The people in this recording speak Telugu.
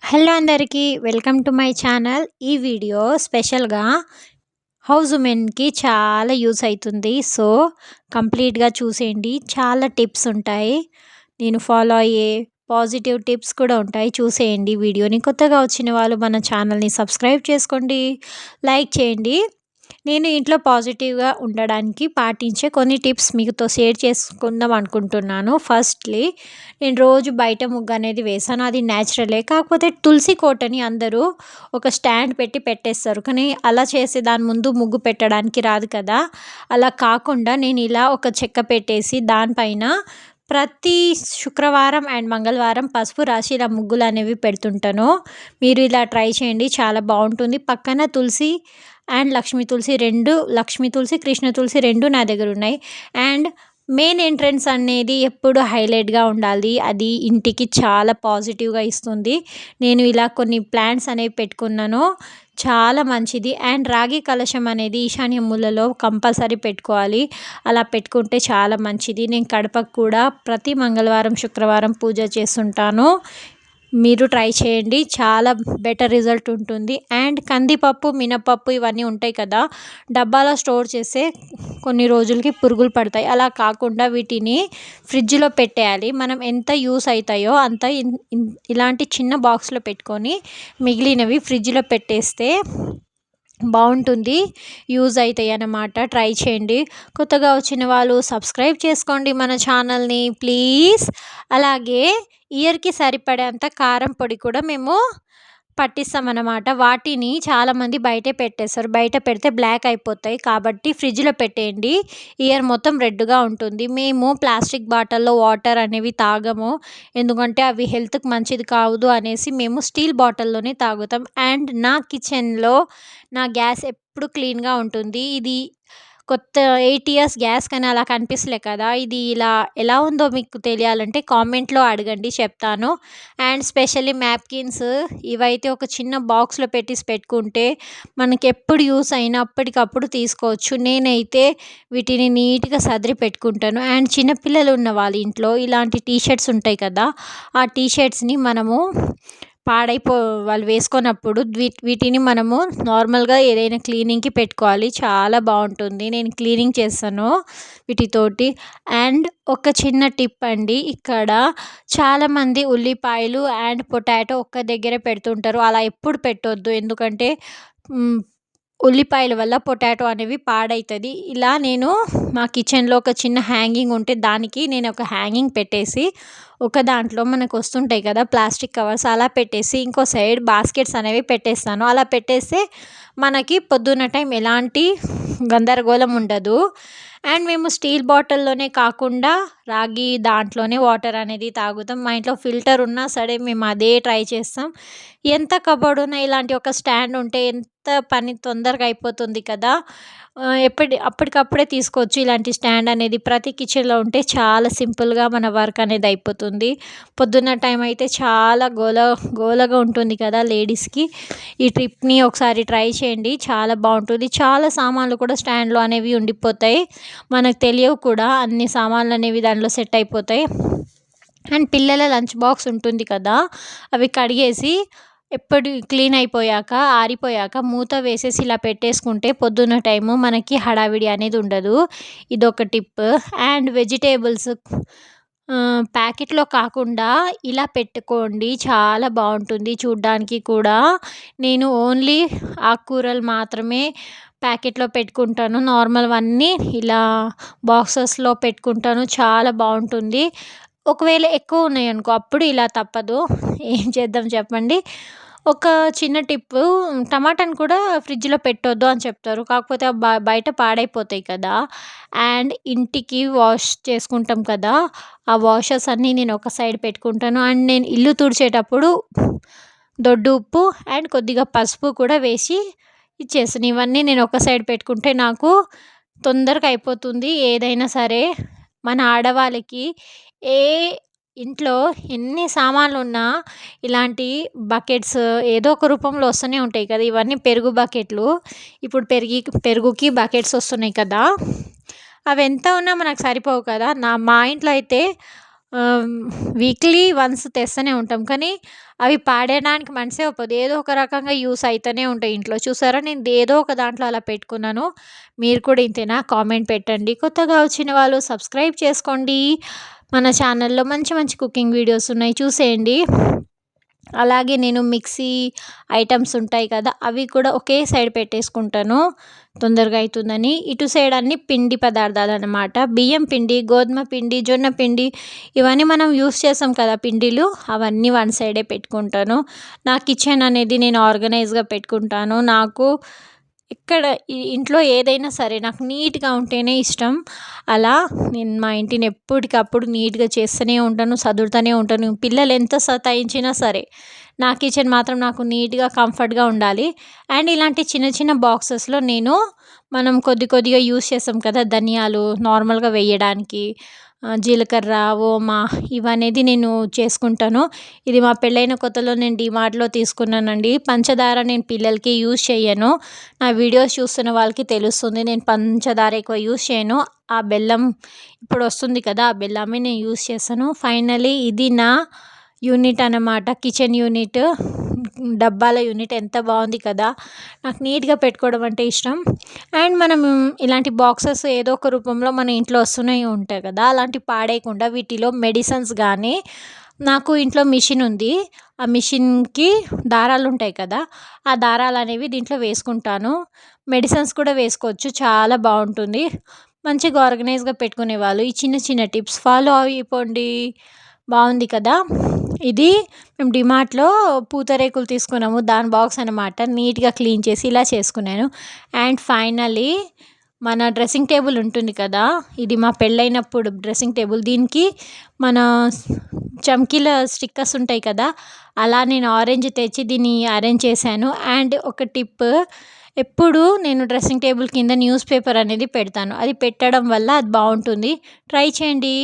హలో అందరికీ వెల్కమ్ టు మై ఛానల్. ఈ వీడియో స్పెషల్గా హౌస్ ఉమెన్కి చాలా యూస్ అవుతుంది. సో కంప్లీట్గా చూసేయండి. చాలా టిప్స్ ఉంటాయి, నేను ఫాలో అయ్యే పాజిటివ్ టిప్స్ కూడా ఉంటాయి. చూసేయండి వీడియోని. కొత్తగా వచ్చిన వాళ్ళు మన ఛానల్ని సబ్స్క్రైబ్ చేసుకోండి, లైక్ చేయండి. నేను ఇంట్లో పాజిటివ్గా ఉండడానికి పాటించే కొన్ని టిప్స్ మీతో షేర్ చేసుకుందాం అనుకుంటున్నాను. ఫస్ట్లీ, నేను రోజు బయట ముగ్గు అనేది వేసాను. అది న్యాచురలే, కాకపోతే తులసి కోటని అందరూ ఒక స్టాండ్ పెట్టి పెట్టేస్తారు, కానీ అలా చేసి దాని ముందు ముగ్గు పెట్టడానికి రాదు కదా. అలా కాకుండా నేను ఇలా ఒక చెక్క పెట్టేసి దానిపైన ప్రతి శుక్రవారం అండ్ మంగళవారం పసుపు రాసి ఇలా ముగ్గులు అనేవి పెడుతుంటాను. మీరు ఇలా ట్రై చేయండి, చాలా బాగుంటుంది. పక్కన తులసి అండ్ లక్ష్మీ తులసి రెండు, లక్ష్మీ తులసి కృష్ణ తులసి రెండు నా దగ్గర ఉన్నాయి. అండ్ మెయిన్ ఎంట్రన్స్ అనేది ఎప్పుడు హైలైట్గా ఉండాలి, అది ఇంటికి చాలా పాజిటివ్గా ఇస్తుంది. నేను ఇలా కొన్ని ప్లాంట్స్ అనేవి పెట్టుకున్నాను, చాలా మంచిది. అండ్ రాగి కలశం అనేది ఈశాన్య మూలలో కంపల్సరీ పెట్టుకోవాలి, అలా పెట్టుకుంటే చాలా మంచిది. నేను కడపకు కూడా ప్రతి మంగళవారం శుక్రవారం పూజ చేస్తుంటాను. మీరు ట్రై చేయండి, చాలా బెటర్ రిజల్ట్ ఉంటుంది. అండ్ కందిపప్పు, మినపప్పు ఇవన్నీ ఉంటాయి కదా, డబ్బాలో స్టోర్ చేస్తే కొన్ని రోజులకి పురుగులు పడతాయి. అలా కాకుండా వీటిని ఫ్రిడ్జ్లో పెట్టేయాలి. మనం ఎంత యూస్ అవుతాయో అంత ఇలాంటి చిన్న బాక్స్లో పెట్టుకొని మిగిలినవి ఫ్రిడ్జ్లో పెట్టేస్తే బాగుంటుంది, యూజ్ అవుతాయి అన్నమాట. ట్రై చేయండి. కొత్తగా వచ్చిన వాళ్ళు సబ్స్క్రైబ్ చేసుకోండి మన ఛానల్ని ప్లీజ్. అలాగే ఇయర్కి సరిపడేంత కారం పొడి కూడా మేము పట్టిస్తామన్నమాట. వాటిని చాలామంది బయటే పెట్టేస్తారు, బయట పెడితే బ్లాక్ అయిపోతాయి, కాబట్టి ఫ్రిడ్జ్లో పెట్టేయండి. ఇయర్ మొత్తం రెడ్గా ఉంటుంది. మేము ప్లాస్టిక్ బాటిల్లో వాటర్ అనేవి తాగము, ఎందుకంటే అవి హెల్త్కి మంచిది కాదు అనేసి మేము స్టీల్ బాటిల్లోనే తాగుతాం. అండ్ నా కిచెన్లో నా గ్యాస్ ఎప్పుడు క్లీన్గా ఉంటుంది. ఇది కొత్త 8 ఇయర్స్ గ్యాస్, కానీ అలా కనిపిస్తలే కదా. ఇది ఇలా ఎలా ఉందో మీకు తెలియాలంటే కామెంట్లో అడగండి, చెప్తాను. అండ్ స్పెషల్లీ న్యాప్కిన్స్, ఇవైతే ఒక చిన్న బాక్స్లో పెట్టుకుంటే మనకి ఎప్పుడు యూస్ అయినా అప్పటికప్పుడు తీసుకోవచ్చు. నేనైతే వీటిని నీట్గా సదిరి పెట్టుకుంటాను. అండ్ చిన్నపిల్లలు ఉన్న వాళ్ళ ఇంట్లో ఇలాంటి టీషర్ట్స్ ఉంటాయి కదా, ఆ టీషర్ట్స్ని మనము వాళ్ళు వేసుకున్నప్పుడు వీటిని మనము నార్మల్గా ఏదైనా క్లీనింగ్కి పెట్టుకోవాలి, చాలా బాగుంటుంది. నేను క్లీనింగ్ చేస్తాను వీటితోటి. అండ్ ఒక చిన్న టిప్ అండి, ఇక్కడ చాలామంది ఉల్లిపాయలు అండ్ పొటాటో ఒక్క దగ్గర పెడుతుంటారు. అలా ఎప్పుడు పెట్టొద్దు, ఎందుకంటే ఉల్లిపాయల వల్ల పొటాటో అనేవి పాడవుతుంది. ఇలా నేను మా కిచెన్లో ఒక చిన్న హ్యాంగింగ్ ఉంటే దానికి నేను ఒక హ్యాంగింగ్ పెట్టేసి ఒక దాంట్లో మనకు వస్తుంటాయి కదా ప్లాస్టిక్ కవర్స్, అలా పెట్టేసి ఇంకో సైడ్ బాస్కెట్స్ అనేవి పెట్టేస్తాను. అలా పెట్టేస్తే మనకి పొద్దున్న టైం ఎలాంటి గందరగోళం ఉండదు. అండ్ మేము స్టీల్ బాటిల్లోనే కాకుండా రాగి దాంట్లోనే వాటర్ అనేది తాగుతాం. మా ఇంట్లో ఫిల్టర్ ఉన్నా సరే మేము అదే ట్రై చేస్తాం. ఎంత కబోర్డ్ ఉన్నా ఇలాంటి ఒక స్టాండ్ ఉంటే ఎంత పని తొందరగా అయిపోతుంది కదా. అప్పటికప్పుడే తీసుకోవచ్చు. ఇలాంటి స్టాండ్ అనేది ప్రతి కిచెన్లో ఉంటే చాలా సింపుల్గా మన వర్క్ అనేది అయిపోతుంది. పొద్దున్న టైం అయితే చాలా గోలగా ఉంటుంది కదా లేడీస్కి. ఈ ట్రిప్ని ఒకసారి ట్రై చేయండి, చాలా బాగుంటుంది. చాలా సామాన్లు కూడా స్టాండ్లో అనేవి ఉండిపోతాయి, మనకు తెలియవు కూడా, అన్ని సామాన్లు అనేవి దాంట్లో సెట్ అయిపోతాయి. అండ్ పిల్లల లంచ్ బాక్స్ ఉంటుంది కదా, అవి కడిగేసి ఎప్పుడు క్లీన్ అయిపోయాక ఆరిపోయాక మూత వేసేసి ఇలా పెట్టేసుకుంటే పొద్దున్న టైము మనకి హడావిడి అనేది ఉండదు. ఇదొక టిప్. అండ్ వెజిటేబుల్స్ ప్యాకెట్లో కాకుండా ఇలా పెట్టుకోండి, చాలా బాగుంటుంది చూడ్డానికి కూడా. నేను ఓన్లీ ఆకుకూరలు మాత్రమే ప్యాకెట్లో పెట్టుకుంటాను, నార్మల్ అన్నీ ఇలా బాక్సెస్లో పెట్టుకుంటాను, చాలా బాగుంటుంది. ఒకవేళ ఎక్కువ ఉన్నాయనుకో అప్పుడు ఇలా తప్పదు, ఏం చేద్దాం చెప్పండి. ఒక చిన్న టిప్పు, టమాటాని కూడా ఫ్రిడ్జ్లో పెట్టొద్దు అని చెప్తారు, కాకపోతే బయట పాడైపోతాయి కదా. అండ్ ఇంటికి వాష్ చేసుకుంటాం కదా, ఆ వాషర్స్ అన్నీ నేను ఒక సైడ్ పెట్టుకుంటాను. అండ్ నేను ఇల్లు తుడిచేటప్పుడు దొడ్డు ఉప్పు అండ్ కొద్దిగా పసుపు కూడా వేసి ఇచ్చేస్తాను. ఇవన్నీ నేను ఒక సైడ్ పెట్టుకుంటే నాకు తొందరగా అయిపోతుంది ఏదైనా సరే. మన ఆడవాళ్ళకి ఏ ఇంట్లో ఎన్ని సామాన్లు ఉన్నా ఇలాంటి బకెట్స్ ఏదో ఒక రూపంలో వస్తూనే ఉంటాయి కదా. ఇవన్నీ పెరుగు బకెట్లు, ఇప్పుడు పెరుగుకి బకెట్స్ వస్తున్నాయి కదా, అవి ఎంత ఉన్నా మనకు సరిపోవు కదా. మా ఇంట్లో అయితే వీక్లీ వన్స్ తెస్తూనే ఉంటాం. కానీ అవి పాడేయడానికి మనసే ఒప్పదు. ఏదో ఒక రకంగా యూజ్ అయితేనే ఉంటాయి ఇంట్లో. చూసారా నేను ఏదో ఒక దాంట్లో అలా పెట్టుకున్నాను. మీరు కూడా ఇంతేనా? కామెంట్ పెట్టండి. కొత్తగా వచ్చిన వాళ్ళు సబ్స్క్రైబ్ చేసుకోండి. మన ఛానల్‌లో మంచి మంచి కుకింగ్ వీడియోస్ ఉన్నాయి చూసేయండి. అలాగే నేను మిక్సీ ఐటమ్స్ ఉంటాయి కదా! అవి కూడా ఒకే సైడ్ పెట్టేసుకుంటాను. తొందరగా అయితుందని. ఇటు సైడ్ అన్నీ పిండి పదార్థాలనమాట. బియ్యం పిండి, గోధుమ పిండి, జొన్న పిండి ఇవన్నీ మనం యూజ్ చేసాం కదా పిండిలు, అవన్నీ వన్ సైడే పెట్టుకుంటాను. నా కిచెన్ అనేది నేను ఆర్గనైజ్‌గా పెట్టుకుంటాను. నాకు ఇక్కడ ఇంట్లో ఏదైనా సరే నాకు నీట్‌గా ఉంటేనే ఇష్టం. అలా నేను మా ఇంటిని ఎప్పటికప్పుడు నీట్‌గా చేస్తూనే ఉంటాను, సదురుతూనే ఉంటాను. పిల్లలు ఎంత సతాయించినా సరే నా కిచెన్ మాత్రం నాకు నీట్‌గా, కంఫర్ట్‌గా ఉండాలి. అండ్ ఇలాంటి చిన్న చిన్న బాక్సెస్‌లో నేను మనం కొద్ది కొద్దిగా యూజ్ చేస్తాం కదా! ధనియాలు నార్మల్‌గా వేయడానికి, జీలకర్ర, ఓమా ఇవనేది నేను చేసుకుంటాను. ఇది మా పెళ్ళైన కొత్తలో నేను డీమార్ట్‌లో తీసుకున్నానండి. పంచదార నేను పిల్లలకి యూజ్ చేయను. నా వీడియోస్ చూస్తున్న వాళ్ళకి తెలుస్తుంది. నేను పంచదార ఎక్కువ యూజ్ చేయను. ఆ బెల్లం ఇప్పుడు వస్తుంది కదా! ఆ బెల్లమే నేను యూజ్ చేస్తాను. ఫైనల్లీ ఇది నా యూనిట్ అన్నమాట. Kitchen unit. డబ్బాల యూనిట్ ఎంత బాగుంది కదా! నాకు నీట్‌గా పెట్టుకోవడం అంటే ఇష్టం. అండ్ మనం ఇలాంటి బాక్సెస్ ఏదో ఒక రూపంలో మన ఇంట్లో వస్తూనే ఉంటాయి కదా! అలాంటివి పాడేయకుండా వీటిలో మెడిసిన్స్ గానీ, నాకు ఇంట్లో మిషన్ ఉంది. ఆ మిషన్‌కి దారాలు ఉంటాయి కదా! ఆ దారాలు అనేవి దీంట్లో వేసుకుంటాను. మెడిసిన్స్ కూడా వేసుకోవచ్చు. చాలా బావుంటుంది. మంచిగా ఆర్గనైజ్‌గా పెట్టుకునేవాళ్ళు ఈ చిన్న చిన్న టిప్స్ ఫాలో అయిపోండి. బావుంది కదా! ఇది మేము డీమార్ట్‌లో పూతరేకులు తీసుకున్నాము. దాని బాక్స్ అనమాట. నీట్‌గా క్లీన్ చేసి ఇలా చేసుకున్నాను. అండ్ ఫైనల్లీ మన డ్రెస్సింగ్ టేబుల్ ఉంటుంది కదా! ఇది మా పెళ్ళైనప్పుడు డ్రెస్సింగ్ టేబుల్. దీనికి మన చమ్కీల స్టిక్కర్స్ ఉంటాయి కదా! అలా నేను ఆరెంజ్ తెచ్చి దీన్ని అరేంజ్ చేశాను. అండ్ ఒక టిప్, ఎప్పుడు నేను డ్రెస్సింగ్ టేబుల్ కింద న్యూస్ పేపర్ అనేది పెడతాను. అది పెట్టడం వల్ల అది బావుంటుంది. ట్రై చేయండి.